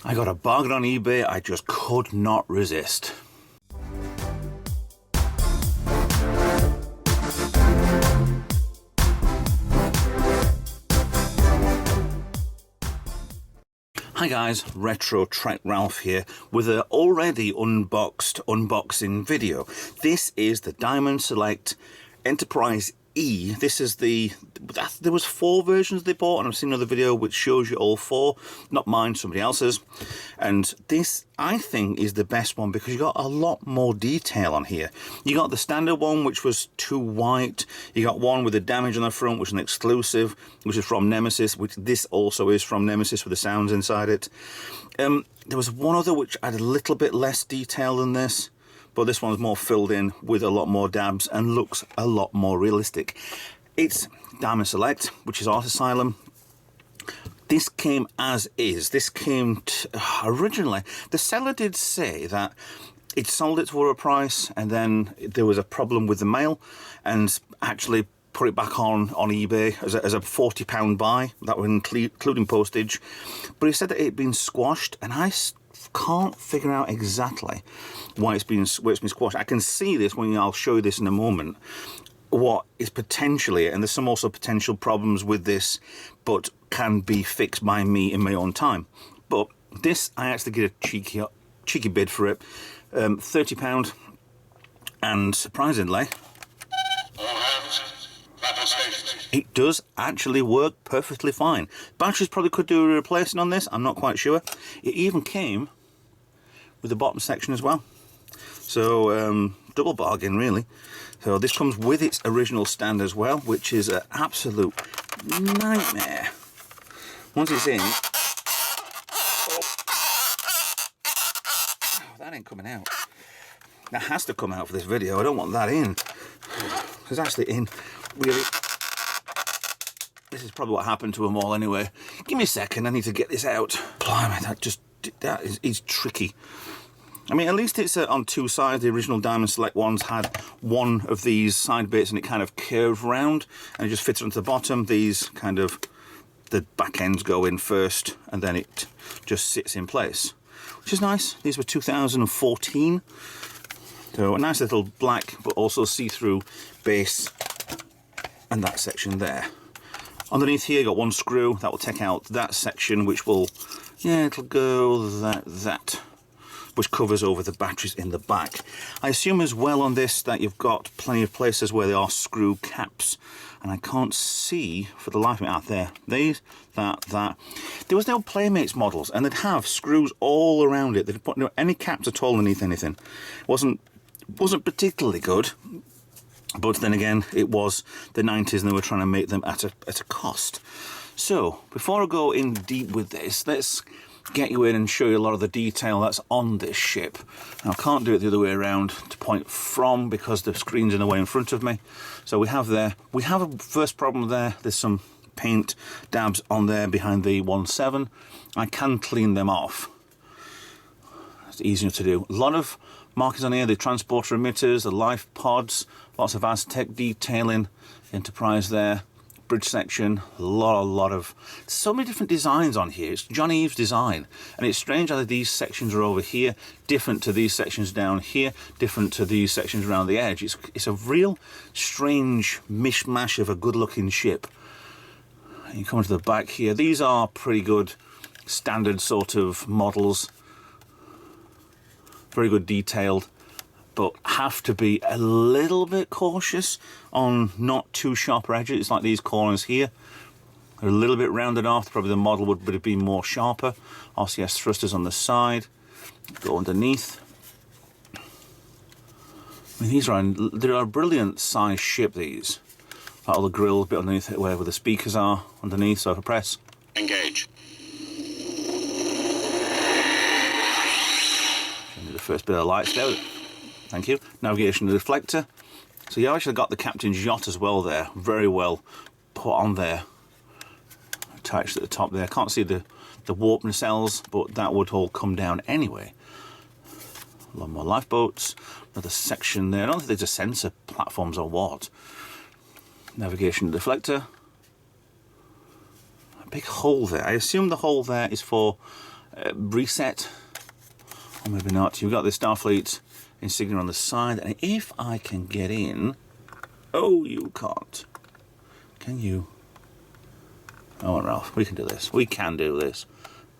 I got a bargain on eBay I just could not resist. Hi guys, Retro Trek Ralph here with an already unboxing video. This is the Diamond Select Enterprise E. This is there was 4 versions they bought, and I've seen another video which shows you all 4, not mine, somebody else's. And this, I think, is the best one because you got a lot more detail on here. You got the standard one, which was too white. You got one with the damage on the front, which is an exclusive, which is from Nemesis, which this also is from Nemesis with the sounds inside it. There was one other which had a little bit less detail than this, but this one's more filled in with a lot more dabs and looks a lot more realistic. It's Diamond Select, which is Art Asylum. This came as is. This came originally. The seller did say that it sold it for a price, and then there was a problem with the mail, and actually put it back on eBay as a £40 buy. That was including postage. But he said that it had been squashed, and I can't figure out exactly why it's been squashed. I can see this when I'll show you this in a moment. What is potentially, and there's some also potential problems with this, but can be fixed by me in my own time. But this, I actually get a cheeky bid for it, £30, and surprisingly, it does actually work perfectly fine. Batteries probably could do a replacing on this, I'm not quite sure. It even came with the bottom section as well. So, double bargain really. So this comes with its original stand as well, which is an absolute nightmare. Once it's in... Oh, that ain't coming out. That has to come out for this video. I don't want that in. It's actually in, really. This is probably what happened to them all anyway. Give me a second, I need to get this out. Blimey, that is tricky. I mean, at least it's on 2 sides. The original Diamond Select ones had one of these side bits and it kind of curved round and it just fits onto the bottom. These kind of, the back ends go in first and then it just sits in place, which is nice. These were 2014. So a nice little black but also see-through base and that section there. Underneath here, you got one screw that will take out that section, which will, yeah, it'll go that, which covers over the batteries in the back. I assume as well on this that you've got plenty of places where there are screw caps, and I can't see for the life of me out there. These, that. There was no Playmates models, and they'd have screws all around it. They'd put any caps at all underneath anything. Wasn't particularly good. But then again, it was the 90s and they were trying to make them at a cost. So, before I go in deep with this, let's get you in and show you a lot of the detail that's on this ship. Now, I can't do it the other way around to point from because the screen's in the way in front of me. So we have a first problem there. There's some paint dabs on there behind the 1.7. I can clean them off. It's easier to do. A lot of markings on here, the transporter emitters, the life pods, lots of Aztec detailing, Enterprise there, bridge section, a lot of, so many different designs on here. It's John Eve's design, and it's strange how these sections are over here, different to these sections down here, different to these sections around the edge. It's a real strange mishmash of a good looking ship. And you come to the back here, these are pretty good standard sort of models. Very good detailed, but have to be a little bit cautious on not too sharper edges. It's like these corners here. They're a little bit rounded off. Probably the model would have been more sharper. RCS thrusters on the side. Go underneath. I mean, they're a brilliant size ship, these. That little grill bit underneath it where the speakers are underneath, so if I press. Engage. First bit of lights there. Thank you. Navigation deflector. So you actually got the captain's yacht as well there. Very well put on there. Attached at the top there. Can't see the warp nacelles, but that would all come down anyway. A lot more lifeboats. Another section there. I don't think there's a sensor platforms or what. Navigation deflector. A big hole there. I assume the hole there is for reset, or maybe not. You've got the Starfleet insignia on the side, and if I can get in... Oh, you can't. Can you? Oh, Ralph, we can do this. We can do this.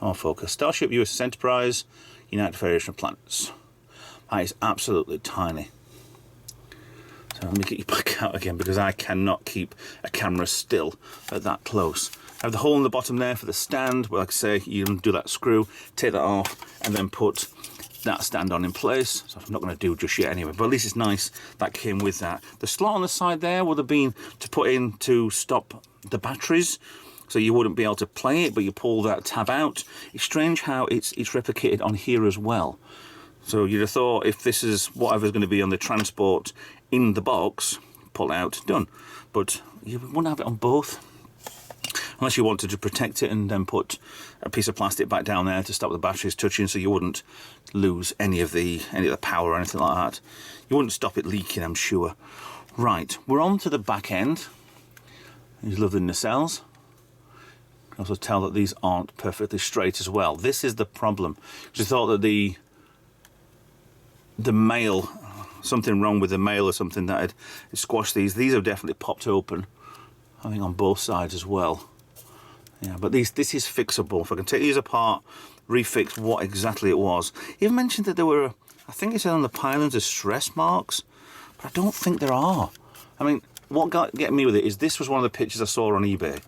Oh, focus. Starship USS Enterprise, United Federation of Planets. That is absolutely tiny. So let me get you back out again, because I cannot keep a camera still at that close. I have the hole in the bottom there for the stand, but like I say, you do that screw, take that off, and then put that stand on in place. So I'm not going to do just yet anyway, but at least it's nice that came with that. The slot on the side there would have been to put in to stop the batteries, so you wouldn't be able to play it, but you pull that tab out. It's strange how it's replicated on here as well. So you'd have thought if this is whatever's going to be on the transport in the box, pull out, done. But you wouldn't have it on both, unless you wanted to protect it and then put a piece of plastic back down there to stop the batteries touching, so you wouldn't lose any of the power or anything like that. You wouldn't stop it leaking, I'm sure. Right, we're on to the back end. These lovely nacelles. You can also tell that these aren't perfectly straight as well. This is the problem. Because I thought that the mail, something wrong with the mail or something that had squashed these. These have definitely popped open, I think on both sides as well. Yeah, but this is fixable. If I can take these apart, refix what exactly it was. He even mentioned that there were, I think it said on the pylons, stress marks, but I don't think there are. I mean, what got me with it is this was one of the pictures I saw on eBay,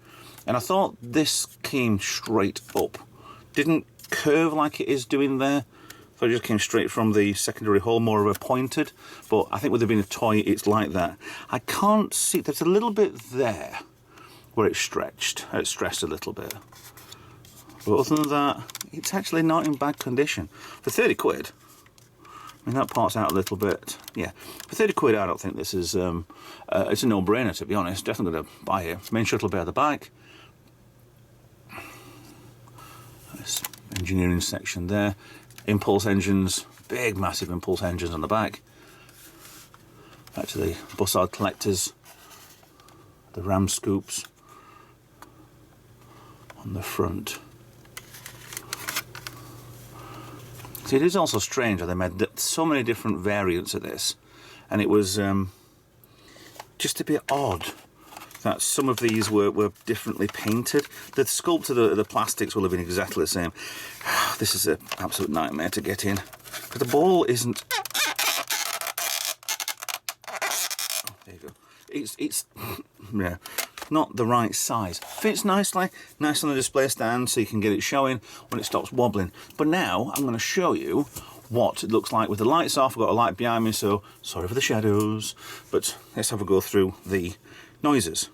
and I thought this came straight up. Didn't curve like it is doing there. So it just came straight from the secondary hull, more of a pointed. But I think with there being a toy, it's like that. I can't see, there's a little bit there where it's stretched, it's stressed a little bit. But other than that, it's actually not in bad condition. For 30 quid, I mean, that part's out a little bit. Yeah, for 30 quid, I don't think this is, it's a no-brainer, to be honest. Definitely going to buy it. Main shuttle bay at the back. This engineering section there. Impulse engines, big massive impulse engines on the back. Back to the Bussard collectors, the ram scoops on the front. See, it is also strange that they made so many different variants of this, and it was just a bit odd that some of these were differently painted. The sculpt of the plastics will have been exactly the same. This is an absolute nightmare to get in, because the ball isn't... Oh, there you go. It's yeah, not the right size. Fits nicely, nice on the display stand, so you can get it showing when it stops wobbling. But now I'm going to show you what it looks like with the lights off. I've got a light behind me, so sorry for the shadows, but let's have a go through the noises.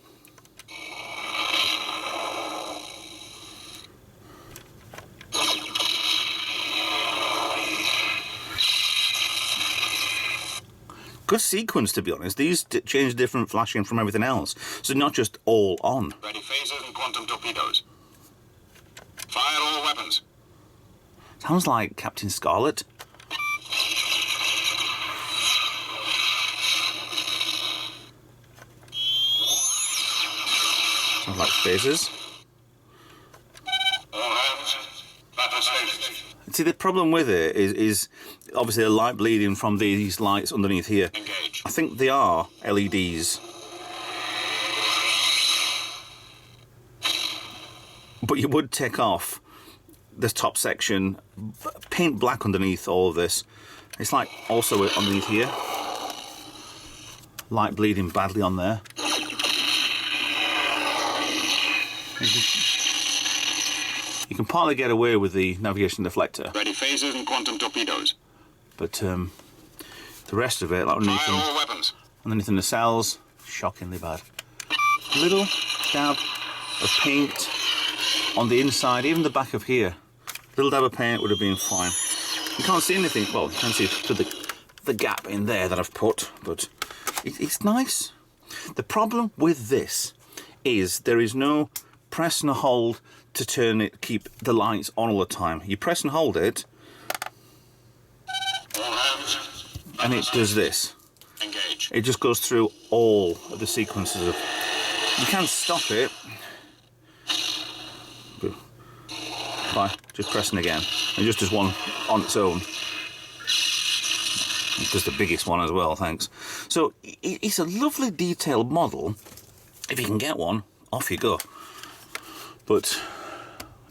Good sequence, to be honest. These change different flashing from everything else, so not just all on. Ready phasers and quantum torpedoes. Fire all weapons. Sounds like Captain Scarlet. Sounds like phasers. All hands, battle stations. See, the problem with it is obviously the light bleeding from these lights underneath here. Engage. I think they are LEDs. But you would take off this top section, paint black underneath all of this. It's like also underneath here. Light bleeding badly on there. You can partly get away with the navigation deflector. Ready phasers and quantum torpedoes. But the rest of it, like underneath, Fire all weapons. underneath the nacelles, shockingly bad. Little dab of paint on the inside, even the back of here. Little dab of paint would have been fine. You can't see anything. Well, you can see through the gap in there that I've put, but it's nice. The problem with this is there is no press and hold to turn it, keep the lights on all the time. You press and hold it, All hands, and it does this. engage. It just goes through all of the sequences of... You can stop it. by just pressing again. And just as one on its own. Just the biggest one as well, thanks. So it's a lovely detailed model. If you can get one, off you go. But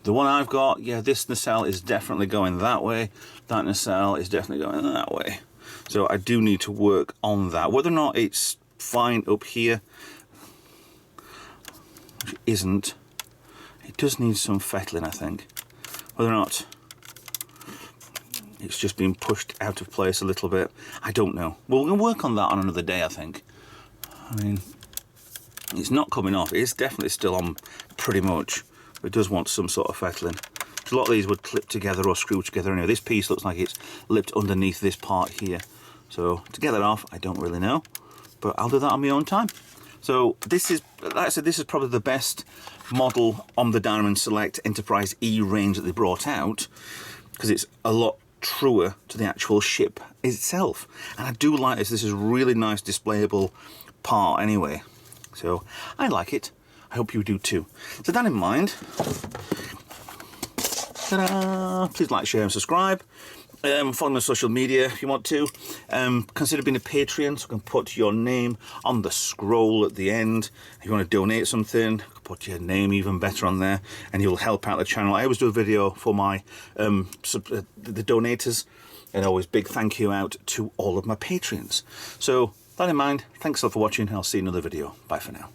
the one I've got, yeah, this nacelle is definitely going that way. That nacelle is definitely going that way. So I do need to work on that. Whether or not it's fine up here, which it isn't, it does need some fettling, I think. Whether or not it's just been pushed out of place a little bit, I don't know. Well, we're going to work on that on another day, I think. I mean, it's not coming off. It's definitely still on pretty much. But it does want some sort of fettling. A lot of these would clip together or screw together anyway. This piece looks like it's lipped underneath this part here. So to get that off, I don't really know. But I'll do that on my own time. So this is, like I said, this is probably the best model on the Diamond Select Enterprise E range that they brought out, because it's a lot truer to the actual ship itself. And I do like this. This is a really nice displayable part anyway. So I like it. I hope you do too. So that in mind, ta-da! Please like, share and subscribe. Follow me on social media if you want to. Consider being a Patreon, so I can put your name on the scroll at the end. If you want to donate something, put your name even better on there, and you'll help out the channel. I always do a video for my the donators, and always big thank you out to all of my Patreons. So that in mind, thanks a lot for watching. I'll see you in another video. Bye for now.